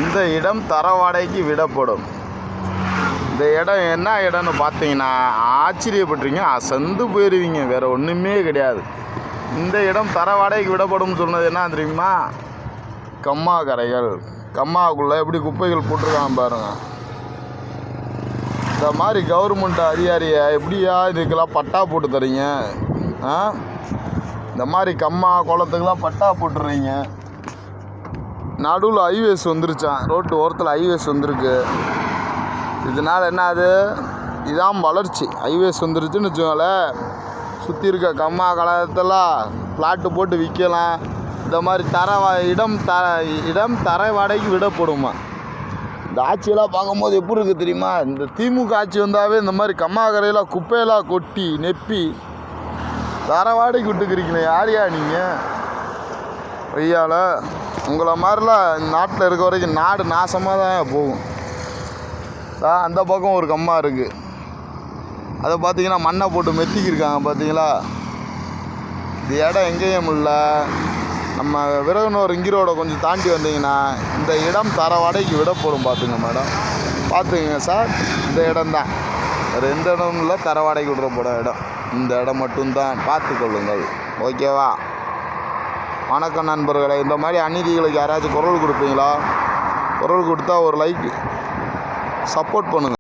இந்த இடம் தர வாடகைக்கு விடப்படும். இந்த இடம் என்ன இடம்னு பார்த்தீங்கன்னா ஆச்சரியப்பட்டுருவீங்க, அசந்து போயிடுவீங்க. வேறு ஒன்றுமே கிடையாது. இந்த இடம் தர வாடகைக்கு விடப்படும் சொன்னது என்ன தெரியுமா? கம்மா கரைகள். கம்மாவுக்குள்ளே எப்படி குப்பைகள் போட்டிருக்காங்க பாருங்கள். இந்த மாதிரி கவர்மெண்ட் அதிகாரியை எப்படியா இதுக்கெல்லாம் பட்டா போட்டு தரீங்க? இந்த மாதிரி கம்மா குளத்துக்கெல்லாம் பட்டா போட்டுறீங்க. நடுவில் ஹைவேஸ் வந்துருச்சான், ரோட்டு ஓரத்தில் ஹைவேஸ் வந்திருக்கு. இதனால் என்ன ஆகுது? இதான் வளர்ச்சி. ஹைவேஸ் வந்துருச்சுன்னு வச்சுக்கோங்களேன், சுற்றி இருக்க கம்மா கலத்தெல்லாம் ஃப்ளாட்டு போட்டு விற்கலாம். இந்த மாதிரி இடம் தர வாடகைக்கு விடப்படுமா? இந்த ஆட்சியெல்லாம் பார்க்கும்போது எப்படி இருக்குது தெரியுமா? இந்த திமுக ஆட்சி வந்தாவே இந்த மாதிரி கம்மா கரையெல்லாம் குப்பையெல்லாம் கொட்டி நெப்பி தர வாடகைக்கு விட்டுக்கிறீங்களே. யாரையா நீங்கள்? ஐயால உங்களை மாதிரிலாம் நாட்டில் இருக்க வரைக்கும் நாடு நாசமாக தான் போகும். அந்த பக்கம் ஒரு கம்மா இருக்குது, அதை பார்த்தீங்கன்னா மண்ணை போட்டு மெத்திக்கிருக்காங்க பார்த்தீங்களா? இந்த இடம் எங்கேயும் இல்லை. நம்ம விருதுநகர் ரோடை கொஞ்சம் தாண்டி வந்தீங்கன்னா இந்த இடம் தர வாடகைக்கு விடப்படும். பார்த்துங்க மேடம், பார்த்துங்க சார். இந்த இடம் தான், வேறு எந்த இடமும் இல்லை. தர வாடகைக்கு விடுறப்போட இடம் இந்த இடம் மட்டும்தான், பார்த்து கொள்ளுங்கள். ஓகேவா? வணக்கம் நண்பர்களே. இந்த மாதிரி அநீதிகளுக்கு யாராச்சும் குரல் கொடுப்பீங்களா? குரல் கொடுத்தா ஒரு லைக் சப்போர்ட் பண்ணுங்கள்.